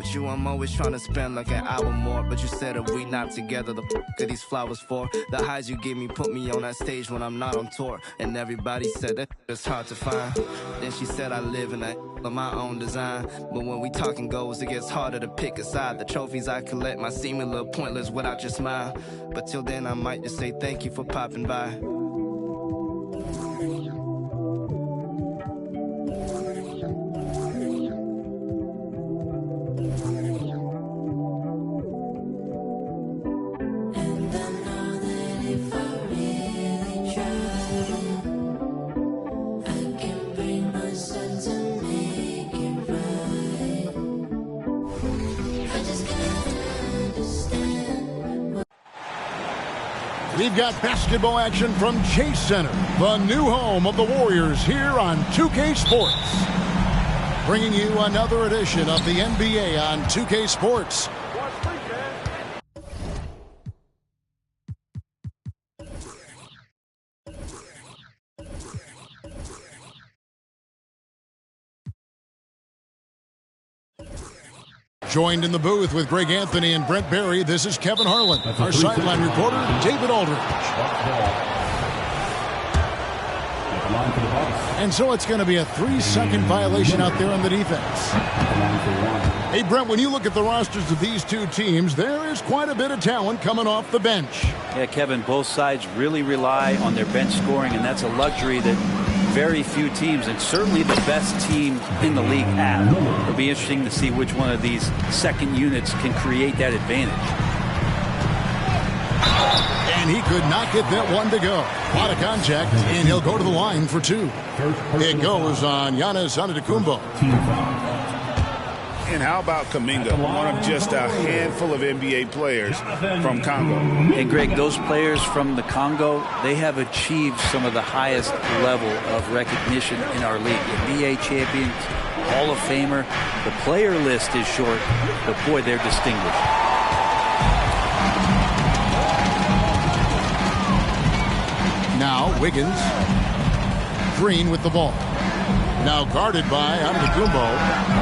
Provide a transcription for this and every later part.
With you, I'm always trying to spend like an hour more. But you said if we not together, the f*** are these flowers for? The highs you give me put me on that stage when I'm not on tour. And everybody said that it's hard to find. Then she said I live in of my own design. But when we talking goals, it gets harder to pick a side. The trophies I collect might seem a little pointless without your smile. But till then, I might just say thank you for popping by. We've got basketball action from Chase Center, the new home of the Warriors, here on 2K Sports. Bringing you another edition of the NBA on 2K Sports. Joined in the booth with Greg Anthony and Brent Barry, this is Kevin Harlan. Our sideline reporter, David Aldridge. And so it's going to be a 3-second violation out there on the defense. Hey, Brent, when you look at the rosters of these two teams, there is quite a bit of talent coming off the bench. Yeah, Kevin, both sides really rely on their bench scoring, and that's a luxury that very few teams, and certainly the best team in the league, have. It'll be interesting to see which one of these second units can create that advantage. And he could not get that one to go. A lot of contact, and he'll go to the line for two. It goes on Giannis Antetokounmpo. And how about Kuminga, one of just a handful of NBA players from Congo? And Greg, those players from the Congo, they have achieved some of the highest level of recognition in our league. NBA champions, Hall of Famer. The player list is short, but boy, they're distinguished. Now Wiggins. Green with the ball. Now guarded by Antetokounmpo.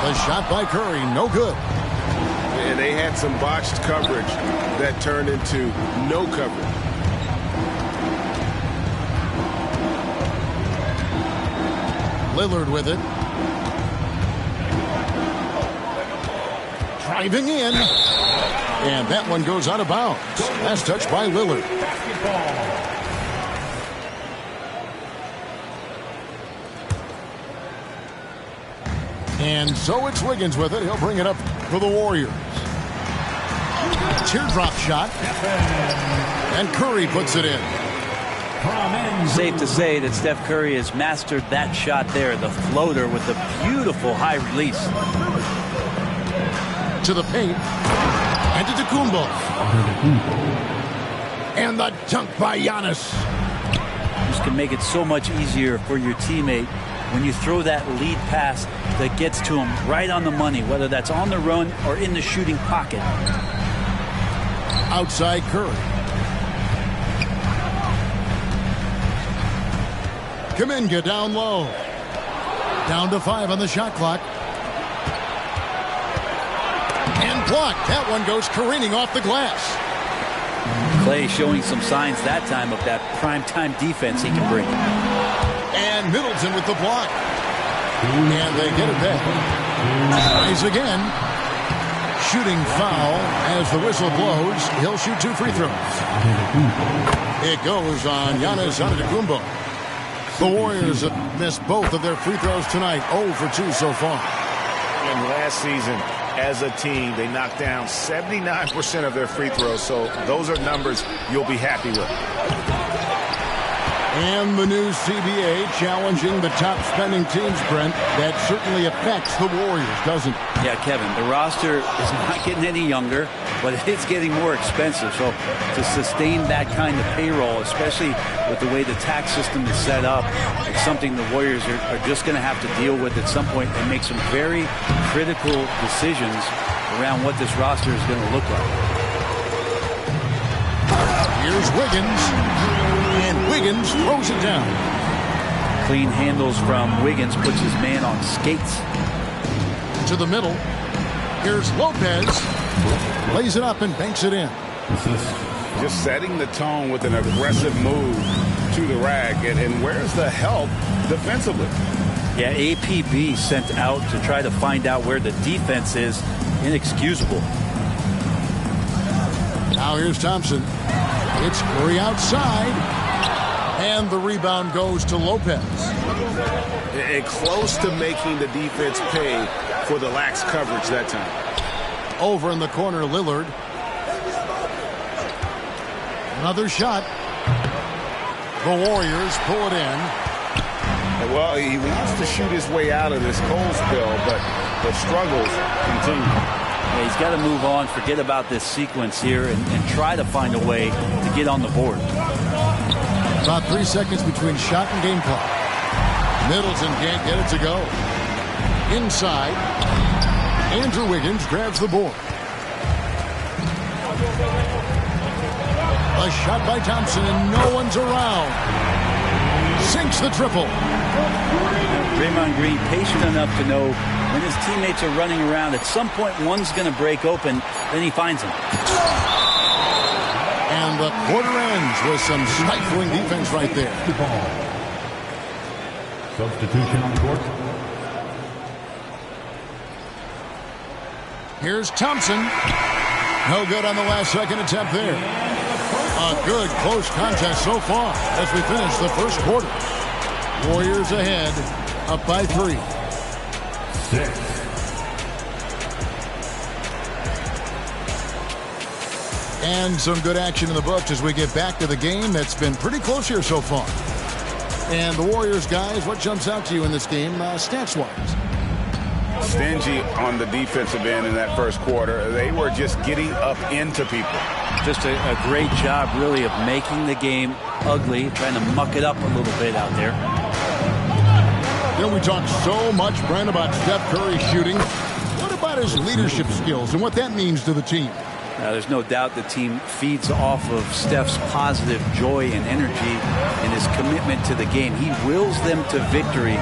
The shot by Curry, no good. And they had some botched coverage that turned into no coverage. Lillard with it. Driving in. And that one goes out of bounds. Last touch by Lillard. And so it's Wiggins with it. He'll bring it up for the Warriors. Teardrop shot. And Curry puts it in. Safe to say that Steph Curry has mastered that shot there, the floater with the beautiful high release. To the paint. And to Antetokounmpo. And the dunk by Giannis. This can make it so much easier for your teammate when you throw that lead pass that gets to him right on the money, whether that's on the run or in the shooting pocket. Outside Curry. Kuminga down low. Down to 5 on the shot clock. And blocked. That one goes careening off the glass. Clay showing some signs that time of that prime-time defense he can bring. And Middleton with the block. And they get it back. Tries again. Shooting foul as the whistle blows. He'll shoot 2 free throws. It goes on Giannis Antetokounmpo. The Warriors have missed both of their free throws tonight. 0 for 2 so far. And last season, as a team, they knocked down 79% of their free throws. So those are numbers you'll be happy with. And the new CBA challenging the top spending teams, Brent. That certainly affects the Warriors, doesn't it? Yeah, Kevin, the roster is not getting any younger, but it's getting more expensive. So to sustain that kind of payroll, especially with the way the tax system is set up, it's something the Warriors are just going to have to deal with at some point and make some very critical decisions around what this roster is going to look like. Here's Wiggins. And Wiggins throws it down. Clean handles from Wiggins, puts his man on skates. To the middle. Here's Lopez. Lays it up and banks it in. Just setting the tone with an aggressive move to the rack. And where's the help defensively? Yeah, APB sent out to try to find out where the defense is. Inexcusable. Now here's Thompson. It's Curry outside. And the rebound goes to Lopez. And close to making the defense pay for the lax coverage that time. Over in the corner, Lillard. Another shot. The Warriors pull it in. Well, he wants to shoot his way out of this cold spell, but the struggles continue. Yeah, he's got to move on, forget about this sequence here, and try to find a way to get on the board. About 3 seconds between shot and game clock. Middleton can't get it to go. Inside. Andrew Wiggins grabs the board. A shot by Thompson, and no one's around. Sinks the triple. Draymond Green patient enough to know when his teammates are running around, at some point one's going to break open, then he finds him. And the quarter ends with some stifling defense right there. Substitution on court. Here's Thompson. No good on the last second attempt there. A good close contest so far as we finish the first quarter. Warriors ahead, up by 3. 6. And some good action in the books as we get back to the game that's been pretty close here so far. And the Warriors, guys, what jumps out to you in this game stats-wise? Stingy on the defensive end in that first quarter. They were just getting up into people. Just a great job, really, of making the game ugly, trying to muck it up a little bit out there. You know, we talk so much, Brent, about Steph Curry shooting. What about his leadership skills and what that means to the team? There's no doubt the team feeds off of Steph's positive joy and energy and his commitment to the game. He wills them to victory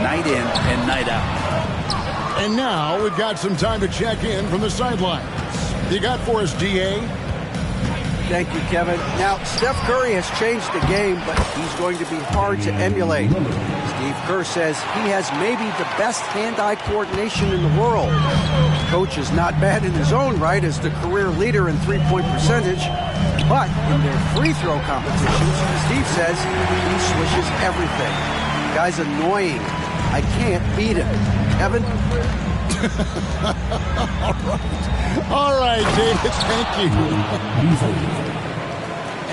night in and night out. And now we've got some time to check in from the sidelines. You got for us, DA? Thank you, Kevin. Now, Steph Curry has changed the game, but he's going to be hard to emulate. Steve Kerr says he has maybe the best hand-eye coordination in the world. Coach is not bad in his own right as the career leader in three-point percentage, but in their free throw competitions, Steve says he swishes everything. The guy's annoying. I can't beat him. Kevin? All right, David, thank you.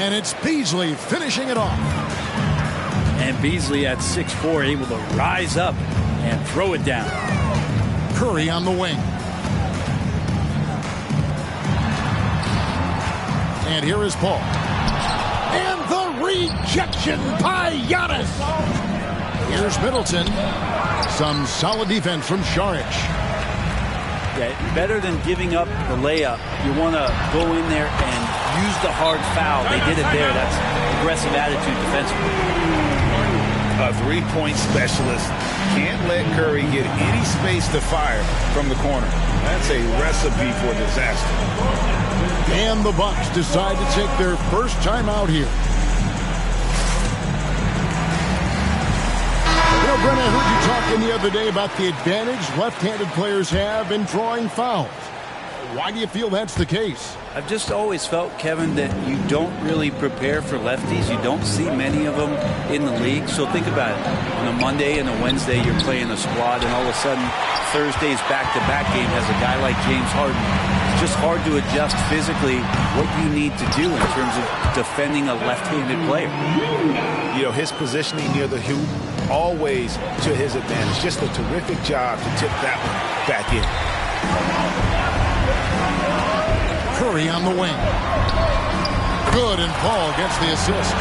And it's Beasley finishing it off. And Beasley at 6'4", able to rise up and throw it down. Curry on the wing. And here is Paul. And the rejection by Giannis. Here's Middleton. Some solid defense from Šarić. Yeah, better than giving up the layup. You want to go in there and use the hard foul. They did it there. That's aggressive attitude defensively. A three-point specialist can't let Curry get any space to fire from the corner. That's a recipe for disaster. And the Bucks decide to take their first time out here. Brent, I heard you talking the other day about the advantage left-handed players have in drawing fouls. Why do you feel that's the case? I've just always felt, Kevin, that you don't really prepare for lefties. You don't see many of them in the league. So think about it. On a Monday and a Wednesday, you're playing a squad, and all of a sudden, Thursday's back-to-back game has a guy like James Harden. It's just hard to adjust physically what you need to do in terms of defending a left-handed player. You know, his positioning near the hoop, always to his advantage. Just a terrific job to tip that one back in. Curry on the wing. Good, and Paul gets the assist.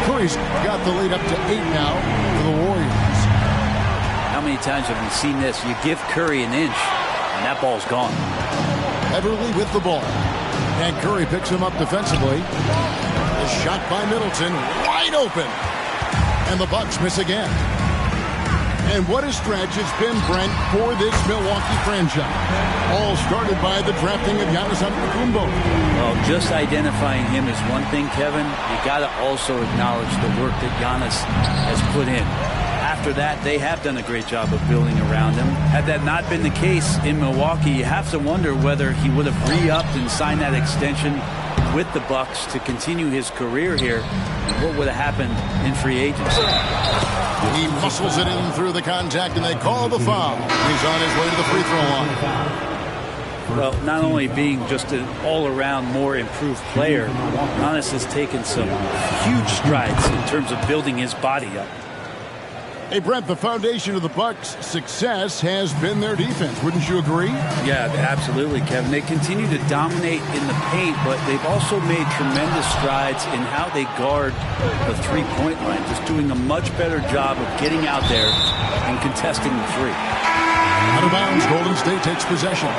Curry's got the lead up to 8 now for the Warriors. How many times have we seen this? You give Curry an inch, and that ball's gone. Everly with the ball. And Curry picks him up defensively. A shot by Middleton, wide open. And the Bucks miss again. And what a stretch it's been, Brent, for this Milwaukee franchise. All started by the drafting of Giannis Antetokounmpo. Well, just identifying him is one thing, Kevin. You got to also acknowledge the work that Giannis has put in. After that, they have done a great job of building around him. Had that not been the case in Milwaukee, you have to wonder whether he would have re-upped and signed that extension with the Bucks to continue his career here, and what would have happened in free agency. He muscles it in through the contact, and they call the foul. He's on his way to the free throw line. Well, not only being just an all-around more improved player, Giannis has taken some huge strides in terms of building his body up. Hey, Brent, the foundation of the Bucks' success has been their defense. Wouldn't you agree? Yeah, absolutely, Kevin. They continue to dominate in the paint, but they've also made tremendous strides in how they guard the three-point line, just doing a much better job of getting out there and contesting the three. Out of bounds, Golden State takes possession.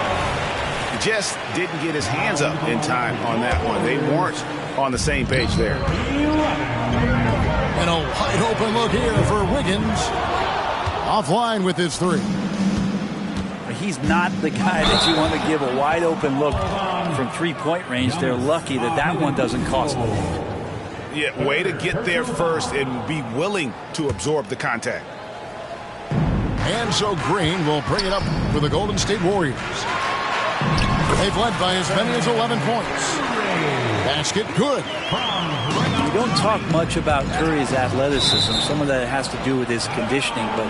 He just didn't get his hands up in time on that one. They weren't on the same page there. And a wide open look here for Wiggins. Offline with his three. He's not the guy that you want to give a wide open look from three-point range. They're lucky that that one doesn't cost them. Yeah, way to get there first and be willing to absorb the contact. And so Green will bring it up for the Golden State Warriors. They've led by as many as 11 points. Basket good. We don't talk much about Curry's athleticism. Some of that has to do with his conditioning, but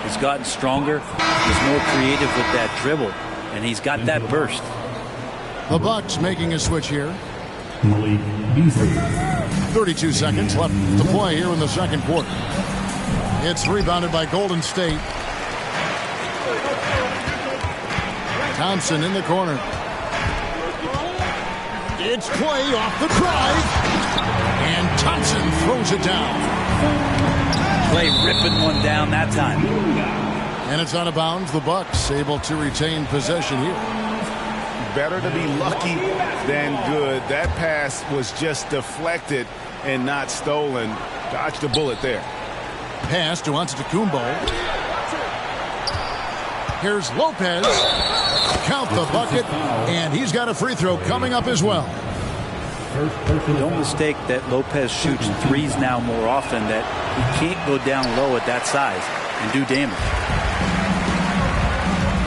he's gotten stronger. He's more creative with that dribble, and he's got that burst. The Bucks making a switch here. Malik Beasley. 32 seconds left to play here in the second quarter. It's rebounded by Golden State. Thompson in the corner. It's play off the drive. And Thompson throws it down. Clay ripping one down that time. And it's out of bounds. The Bucks able to retain possession here. Better to be lucky than good. That pass was just deflected and not stolen. Dodged a bullet there. Pass to Antetokounmpo. Here's Lopez. Count the bucket, and he's got a free throw coming up as well. Don't mistake that Lopez shoots threes now more often, that he can't go down low at that size and do damage.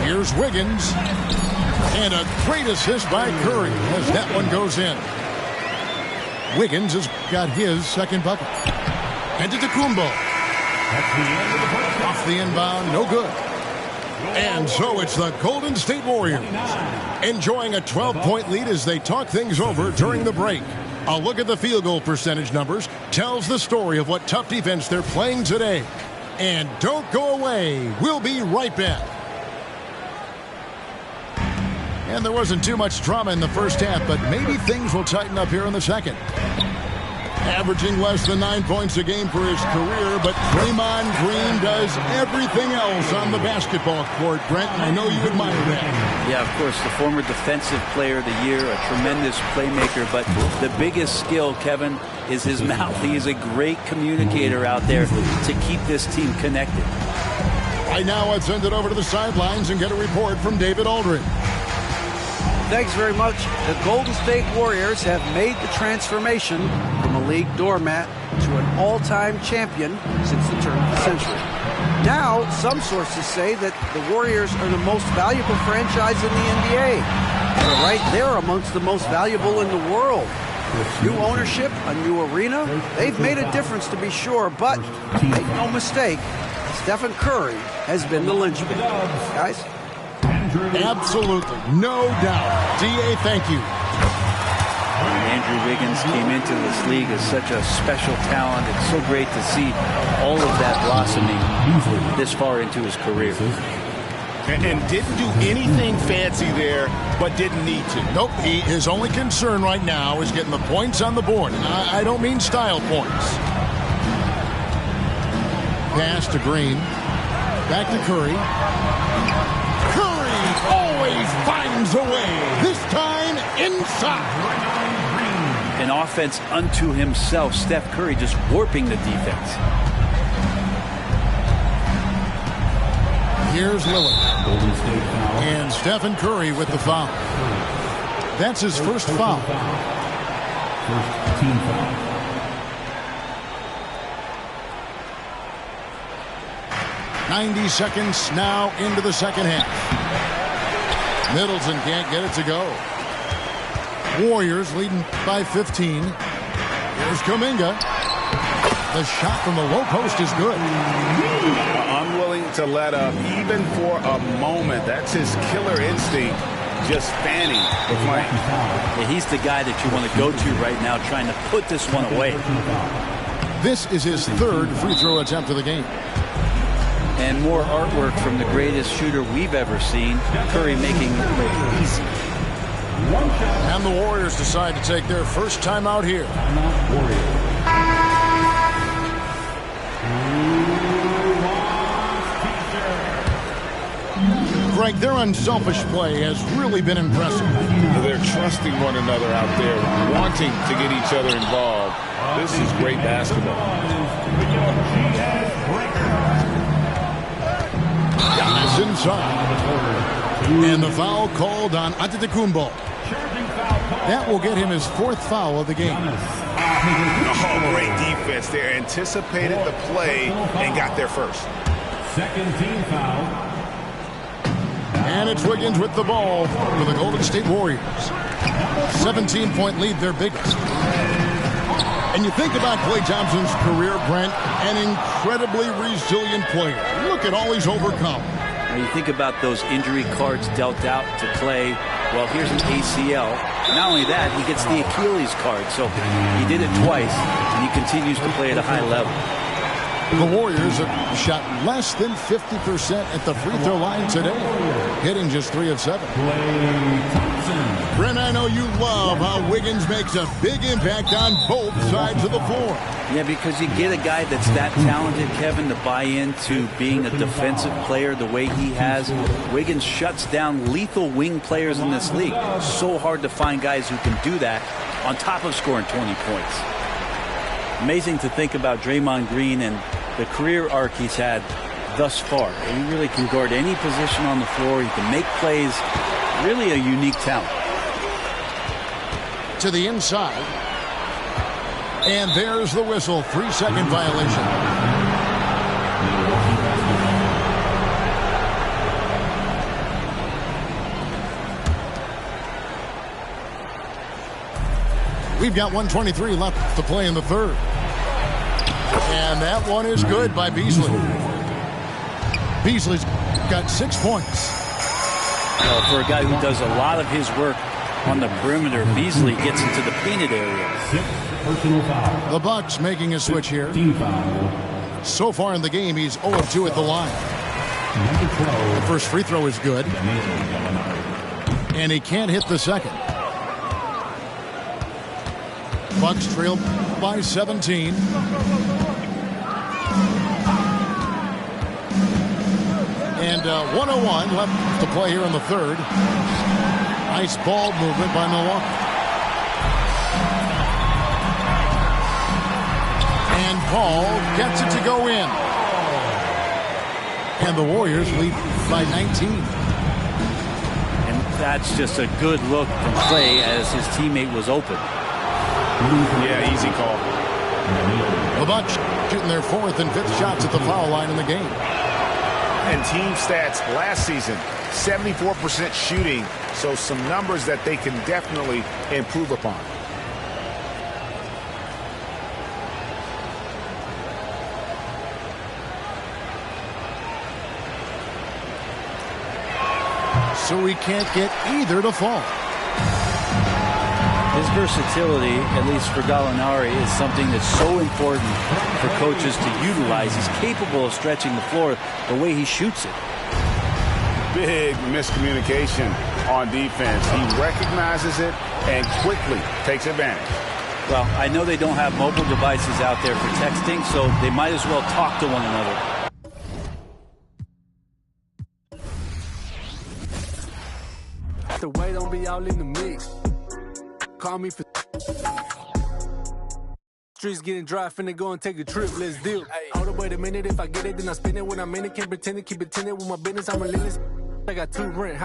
Here's Wiggins. And a great assist by Curry as that one goes in. Wiggins has got his second bucket. And to Antetokounmpo. Off the inbound, no good. And so it's the Golden State Warriors enjoying a 12-point lead as they talk things over during the break. A look at the field goal percentage numbers tells the story of what tough defense they're playing today. And don't go away. We'll be right back. And there wasn't too much drama in the first half, but maybe things will tighten up here in the second. Averaging less than 9 points a game for his career, but Draymond Green does everything else on the basketball court, Brent, and I know you admire that. Yeah, of course, the former defensive player of the year, a tremendous playmaker, but the biggest skill, Kevin, is his mouth. He is a great communicator out there to keep this team connected. Right now, let's send it over to the sidelines and get a report from David Aldridge. Thanks very much. The Golden State Warriors have made the transformation from a league doormat to an all-time champion since the turn of the century. Now, some sources say that the Warriors are the most valuable franchise in the NBA. They're right there amongst the most valuable in the world. New ownership, a new arena, they've made a difference to be sure, but make no mistake, Stephen Curry has been the linchpin. Guys? Absolutely, no doubt. D.A., thank you. Andrew Wiggins came into this league as such a special talent. It's so great to see all of that blossoming this far into his career. And didn't do anything fancy there, but didn't need to. Nope, his only concern right now is getting the points on the board. And I don't mean style points. Pass to Green. Back to Curry. Always finds a way, this time inside. An offense unto himself. Steph Curry just warping the defense. Here's Lillard. Golden State foul. And Stephen Curry with the foul. That's his first foul. First team foul. 90 seconds now into the second half. Middleton can't get it to go. Warriors leading by 15. Here's Kuminga. The shot from the low post is good. Unwilling to let up even for a moment. That's his killer instinct. Just fanning the flank. Yeah, he's the guy that you want to go to right now, trying to put this one away. This is his third free throw attempt of the game. And more artwork from the greatest shooter we've ever seen. Curry making it look easy. And the Warriors decide to take their first time out here. Greg, their unselfish play has really been impressive. They're trusting one another out there, wanting to get each other involved. This is great basketball. Giannis inside. And the foul called on Antetokounmpo. That will get him his fourth foul of the game. Oh, great defense there. Anticipated the play and got there first. Second team foul. And it's Wiggins with the ball for the Golden State Warriors. 17-point lead, their biggest. And you think about Klay Thompson's career, Brent, an incredibly resilient player. Look at all he's overcome. When you think about those injury cards dealt out to Klay, well, here's an ACL. Not only that, he gets the Achilles card. So he did it twice, and he continues to play at a high level. The Warriors have shot less than 50% at the free throw line today, hitting just 3 of 7. Brent, I know you love how Wiggins makes a big impact on both sides of the floor. Yeah, because you get a guy that's that talented, Kevin, to buy into being a defensive player the way he has. Wiggins shuts down lethal wing players in this league. So hard to find guys who can do that on top of scoring 20 points. Amazing to think about Draymond Green and the career arc he's had thus far. He really can guard any position on the floor. He can make plays. Really a unique talent. To the inside. And there's the whistle. 3-second violation. We've got 1:23 left to play in the third. And that one is good by Beasley. Beasley's got 6 points. Well, for a guy who does a lot of his work on the perimeter, Beasley gets into the painted area. Personal foul. The Bucks making a switch here. Team foul. So far in the game, he's 0-2 at the line. Number 12. The first free throw is good. And he can't hit the second. Bucks trail by 17. And 1:01 left to play here in the third. Nice ball movement by Milwaukee. And Paul gets it to go in. And the Warriors lead by 19. And that's just a good look from Klay as his teammate was open. Yeah, easy call. The Bucks shooting their 4th and 5th shots at the foul line in the game. And team stats last season, 74% shooting, so some numbers that they can definitely improve upon. So he can't get either to fall. His versatility, at least for Gallinari, is something that's so important for coaches to utilize. He's capable of stretching the floor the way he shoots it. Big miscommunication on defense. He recognizes it and quickly takes advantage. Well, I know they don't have mobile devices out there for texting, so they might as well talk to one another. The way don't be all in the mix. Call me for Streets getting dry, finna go and take a trip, let's deal. Hold up, wait a minute, if I get it, then I spend it. When I'm in it, can't pretend to keep it tended with my business, I'm relentless. I got 2 rent.